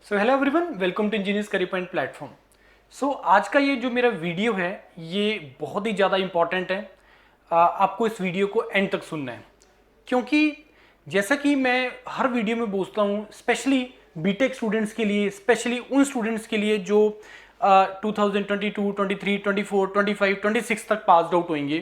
So hello everyone, welcome to engineers career point platform. So आज का ये जो मेरा वीडियो है ये बहुत ही ज़्यादा इंपॉर्टेंट है। आपको इस वीडियो को एंड तक सुनना है, क्योंकि जैसा कि मैं हर वीडियो में बोलता हूँ, स्पेशली बीटेक स्टूडेंट्स के लिए, स्पेशली उन स्टूडेंट्स के लिए जो 2022, 23, 24, 25, 26 तक पास आउट होंगे,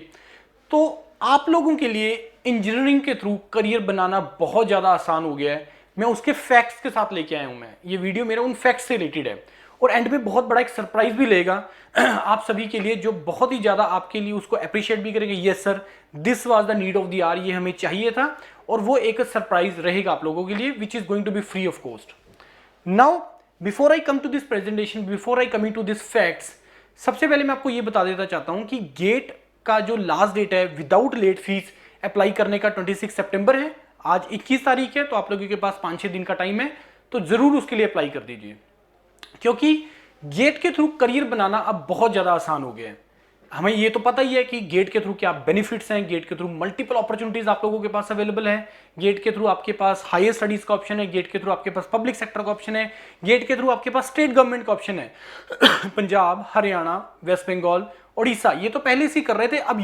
तो आप लोगों के लिए इंजीनियरिंग के थ्रू करियर बनाना बहुत ज़्यादा आसान हो गया है। मैं उसके फैक्ट्स के साथ लेके आया हूं। मैं ये वीडियो मेरा उन फैक्ट्स से रिलेटेड है और एंड में बहुत बड़ा एक सरप्राइज भी लेगा आप सभी के लिए, जो बहुत ही ज़्यादा आपके लिए उसको अप्रिशिएट भी करेंगे। Yes sir, this was the need of the hour, ये हमें चाहिए था, और वो एक सरप्राइज रहेगा आप लोगों के लिए which is going to be free of cost. Now before I come to this presentation, before I coming to this facts, सबसे पहले मैं आपको ये बता देना चाहता हूं कि गेट का जो लास्ट डेट है विदाउट लेट फीस अप्लाई करने का 26 सितंबर है। आज 21 तारीख है, तो आप लोगों के पास 5-6 दिन का टाइम है, तो जरूर उसके लिए अप्लाई कर दीजिए, क्योंकि गेट के थ्रू करियर बनाना अब बहुत ज्यादा आसान हो गया है। हमें ये तो पता ही है कि गेट के थ्रू क्या बेनिफिट्स हैं, गेट के थ्रू मल्टीपल अपॉर्चुनिटीज आप लोगों के पास अवेलेबल है, गेट के थ्रू आपके पास हायर स्टडीज का ऑप्शन है, गेट के थ्रू आपके पास पब्लिक सेक्टर का ऑप्शन है, गेट के थ्रू आपके पास स्टेट गवर्नमेंट का ऑप्शन है पंजाब, हरियाणा, वेस्ट बंगाल, उड़ीसा, ये तो पहले से ही कर रहे थे। अब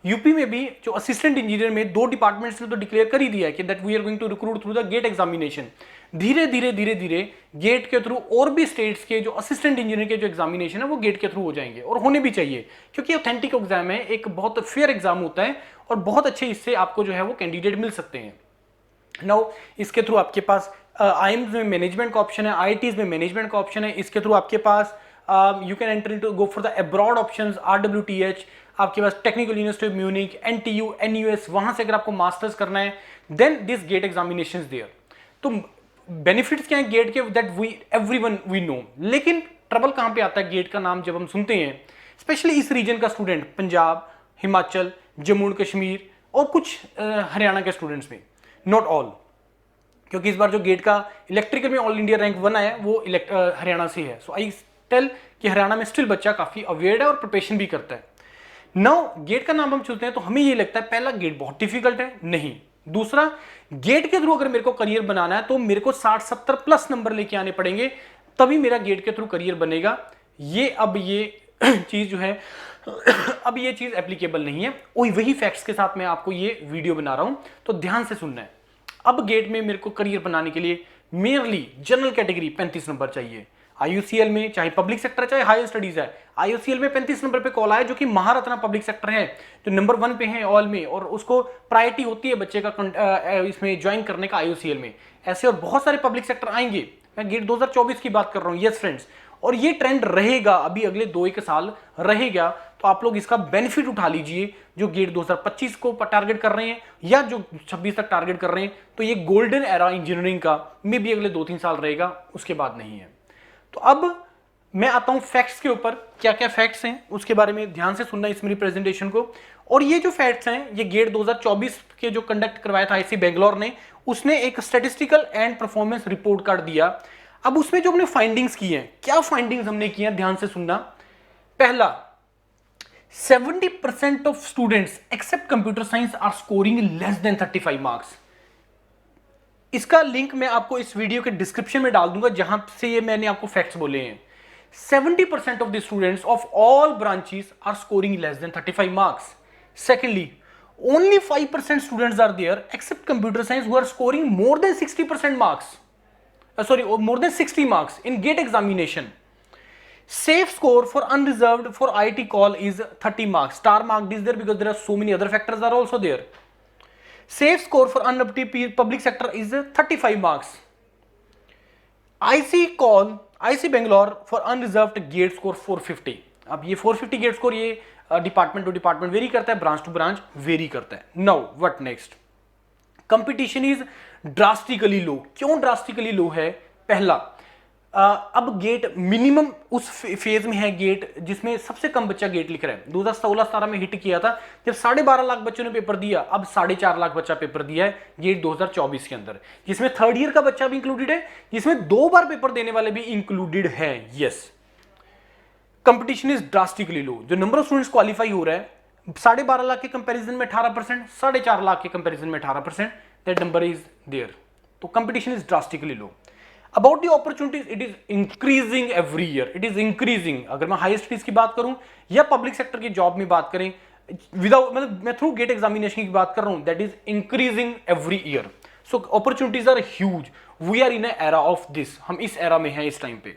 यूपी में भी जो असिस्टेंट इंजीनियर में 2 डिपार्टमेंट्स ने तो डिक्लेयर कर ही दिया है कि that we are going to recruit through the GATE examination. धीरे धीरे गेट के थ्रू और भी स्टेट्स के जो असिस्टेंट इंजीनियर के जो एग्जामिनेशन है वो गेट के थ्रू हो जाएंगे, और होने भी चाहिए, क्योंकि ऑथेंटिक एग्जाम है, एक बहुत फेयर एग्जाम होता है और बहुत अच्छे इससे आपको जो है वो कैंडिडेट मिल सकते हैं। नाउ इसके थ्रू आपके पास आईएम्स में मैनेजमेंट का ऑप्शन है, आईआईटीज में मैनेजमेंट का ऑप्शन है। इसके थ्रू आपके पास you can enter into go for the abroad options, RWTH, आपके पास technical university of Munich, NTU, NUS, वहां से अगर आपको मास्टर्स करना है, then this GATE examinations there. तो बेनिफिट्स क्या है गेट के, that we everyone we know. लेकिन ट्रबल कहां पे आता है गेट का नाम जब हम सुनते हैं, स्पेशली इस रीजन का स्टूडेंट, पंजाब, हिमाचल, जम्मू एंड कश्मीर और कुछ हरियाणा के स्टूडेंट्स में, नॉट ऑल, क्योंकि इस बार जो गेट का इलेक्ट्रिकल में ऑल इंडिया रैंक 1 आया वो हरियाणा से है। सो आई टेल कि हरियाणा में स्टिल बच्चा काफी अवेयर है और प्रिपरेशन भी करता है। नाउ गेट का नाम हम चुनते हैं तो हमें ये लगता है पहला गेट बहुत डिफिकल्ट है, नहीं। दूसरा, गेट के थ्रू अगर मेरे को करियर बनाना है तो मेरे को 60-70 प्लस नंबर लेके आने पड़ेंगे, तभी मेरा गेट के थ्रू करियर बनेगा। ये चीज जो है अब ये चीज एप्लीकेबल नहीं है। वही फैक्ट्स के साथ मैं आपको ये वीडियो बना रहा हूं, तो ध्यान से सुनना है। अब गेट में मेरे को करियर बनाने के लिए मेयरली जनरल कैटेगरी 35 नंबर चाहिए। आईयूसीएल में, चाहे पब्लिक सेक्टर चाहे हायर स्टडीज है, आईयूसीएल में 35 नंबर पे कॉल आया, जो कि महारत्ना पब्लिक सेक्टर है, जो नंबर 1 पे है ऑल में, और उसको प्रायोरिटी होती है बच्चे का इसमें ज्वाइन करने का आईयूसीएल में। ऐसे और बहुत सारे पब्लिक सेक्टर आएंगे, मैं गेट 2024 की बात कर रहा हूं। यस फ्रेंड्स, और ये ट्रेंड रहेगा, अभी अगले 2-1 साल रहेगा, तो आप लोग इसका बेनिफिट उठा लीजिए। जो गेट 2025 को टारगेट कर रहे हैं या जो 26 तक टारगेट कर रहे हैं, तो ये गोल्डन एरा इंजीनियरिंग का मे भी अगले 2-3 साल रहेगा, उसके बाद नहीं है। तो अब मैं आता हूं फैक्ट्स के ऊपर, क्या क्या फैक्ट्स हैं उसके बारे में ध्यान से सुनना इस मेरी प्रेजेंटेशन को। और ये जो फैक्ट्स हैं, ये गेट 2024 के जो कंडक्ट करवाया था आईसी बेंगलोर ने, उसने एक statistical and performance report card दिया। अब उसमें जो हमने फाइंडिंग्स की हैं, क्या फाइंडिंग्स हमने की हैं, ध्यान से सुनना। पहला, 70% of students except computer science are scoring less than 35 marks. इसका लिंक मैं आपको इस वीडियो के डिस्क्रिप्शन में डाल दूंगा, जहां से ये मैंने आपको फैक्ट्स बोले हैं। 70% of the students of all branches are scoring less than 35 marks. Secondly, only 5% students are there except computer science who are scoring more than 60% marks. More than 60 marks in GATE examination. Safe score for unreserved for IIT call is 30 marks. Star marked is there because there are so many other factors are also there. Safe score for unopted public sector is 35 marks. IC Bangalore for unreserved GATE score 450। अब ये 450 GATE score ये department to department vary करता है, branch to branch vary करता है। Now what next, competition is drastically low. क्यों drastically लो है? पहला, अब गेट मिनिमम उस फेज में है गेट जिसमें सबसे कम बच्चा गेट लिख रहा है। 2016-17 में हिट किया था जब 12.5 लाख बच्चों ने पेपर दिया, अब 4.5 लाख बच्चा पेपर दिया है गेट 2024 के अंदर, जिसमें थर्ड ईयर का बच्चा भी इंक्लूडेड है, जिसमें 2 बार पेपर देने वाले भी इंक्लूडेड है। यस, कंपटीशन इज ड्रास्टिकली लो। जो नंबर ऑफ स्टूडेंट्स क्वालिफाई हो रहा है 12.5 लाख के कंपेरिजन में 18%, 4.5 लाख के कंपेरिजन में 18%, दैट नंबर इज देयर। तो competition is drastically low. About the opportunities, it is increasing every year, it is increasing. अगर मैं हाई स्टडीज की बात करूं या पब्लिक सेक्टर की जॉब में बात करें, विदाउट मतलब मैं थ्रू गेट एग्जामिनेशन की बात कर रहा हूं, that is increasing every year. So opportunities are huge, we are in era of this, हम इस एरा में हैं इस टाइम पे।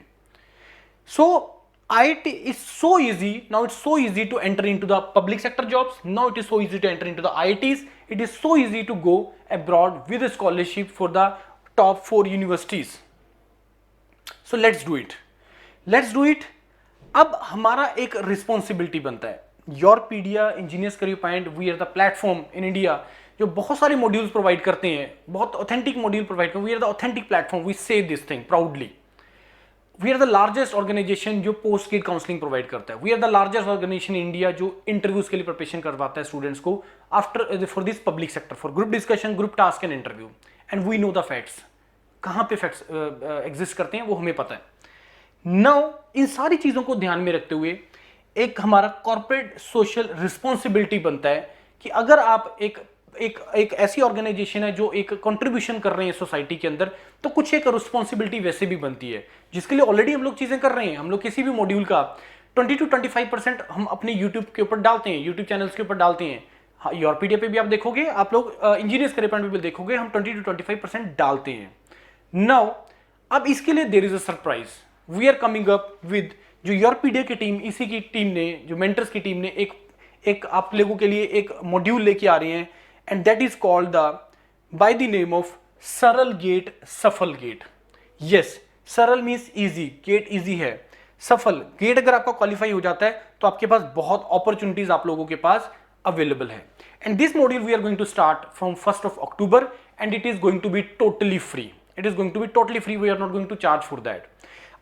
सो IIT is so easy now, it's so easy to enter into the public sector jobs, now it is so easy to enter into the IITs, it is so easy to go abroad with a scholarship for the top 4 universities. So let's do it, let's do it. अब हमारा एक responsibility बनता है, योरपीडिया engineers career point, we are the platform in India जो बहुत सारे modules provide करते हैं, बहुत ऑथेंटिक मॉड्यूल प्रोवाइड करते हैं, we are the authentic platform, we say this thing proudly. We are the largest organization जो पोस्ट ग्रेड काउंसलिंग प्रोवाइड करता है, we are the largest organization in India जो interviews के लिए प्रिपरेशन करवाता है स्टूडेंट्स को after for this public sector, for group discussion, group task and interview. And we know the facts, कहां पे फैक्ट्स एग्जिस्ट करते हैं वो हमें पता है। नाउ इन सारी चीजों को ध्यान में रखते हुए एक हमारा कॉर्पोरेट सोशल रिस्पॉन्सिबिलिटी बनता है कि अगर आप एक ऐसी ऑर्गेनाइजेशन है जो एक कंट्रीब्यूशन कर रहे हैं सोसाइटी के अंदर, तो कुछ एक रिस्पॉन्सिबिलिटी वैसे भी बनती है, जिसके लिए ऑलरेडी हम लोग चीजें कर रहे हैं। हम लोग किसी भी मॉड्यूल का 20 to 25% हम अपने यूट्यूब के ऊपर डालते हैं, यूट्यूब चैनल्स के ऊपर डालते हैं। हाँ, योरपीडिया पे भी आप देखोगे, आप लोग इंजीनियर्स करियर पॉइंट पे भी देखोगे, हम 20 to 25% डालते हैं। नाउ अब इसके लिए there is a surprise, we are coming up with, जो योरपीडिया की टीम, इसी की टीम ने, जो मेंटर्स की टीम ने एक आप लोगों के लिए एक मॉड्यूल लेके आ रहे हैं, and that is called by the name of सरल गेट सफल गेट। यस, सरल मीन्स इजी, गेट इजी है, सफल गेट अगर आपका क्वालिफाई हो जाता है तो आपके पास बहुत अपॉर्चुनिटीज आप लोगों के पास अवेलेबल है। And this module we are going to start from 1st of October and it is going to be totally free, it is going to be totally free, we are not going to charge for that.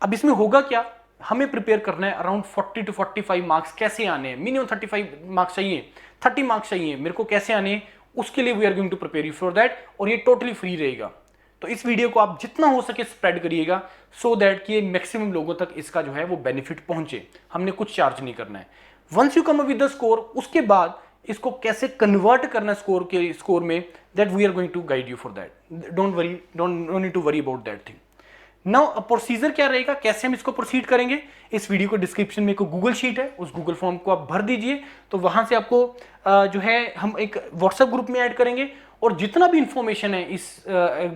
अब इसमें होगा क्या, हमें prepare करना है around 40 to 45 marks कैसे आने हैं, मिनिमम 35 मार्क्स चाहिए, 30 मार्क्स चाहिए मेरे को, कैसे आने हैं उसके लिए we are going to prepare you for that, और ये टोटली फ्री रहेगा। तो इस वीडियो को आप जितना हो सके स्प्रेड करिएगा सो दैट कि मैक्सिमम लोगों तक इसका जो है वो बेनिफिट पहुंचे। हमने कुछ चार्ज नहीं करना है। Once you come up with the score, उसके बाद इसको कैसे कन्वर्ट करना है स्कोर में, that we are going to guide you for that. Don't worry, don't need to worry about that thing. Now procedure क्या रहेगा, कैसे हम इसको प्रोसीड करेंगे, इस वीडियो को डिस्क्रिप्शन में एक गूगल शीट है, उस गूगल फॉर्म को आप भर दीजिए, तो वहां से आपको जो है हम एक व्हाट्सएप ग्रुप में ऐड करेंगे, और जितना भी इंफॉर्मेशन है इस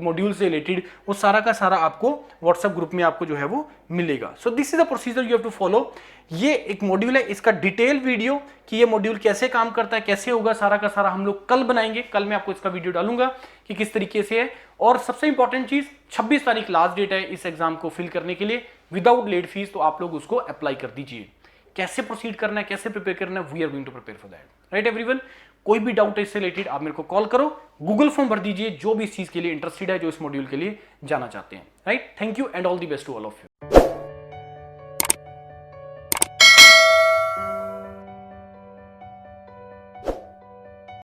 मॉड्यूल से रिलेटेड वो सारा का सारा आपको व्हाट्सएप ग्रुप में आपको जो है वो मिलेगा। So this is the procedure you have to follow. ये एक मॉड्यूल है, इसका डिटेल वीडियो कि ये मॉड्यूल कैसे काम करता है, कैसे होगा, सारा का सारा हम लोग कल बनाएंगे। कल मैं आपको इसका वीडियो डालूंगा कि किस तरीके से है। और सबसे इंपॉर्टेंट चीज, 26 तारीख लास्ट डेट है इस एग्जाम को फिल करने के लिए विदाउट लेट फीस, तो आप लोग उसको अप्लाई कर दीजिए। कैसे प्रोसीड करना है, कैसे प्रिपेयर करना है, we are going to prepare for that, right everyone. कोई भी डाउट है इससे रिलेटेड आप मेरे को कॉल करो, गूगल फॉर्म भर दीजिए, जो भी इस चीज के लिए इंटरेस्टेड है, जो इस मॉड्यूल के लिए जाना चाहते हैं, right. Thank you and all the best to all of you.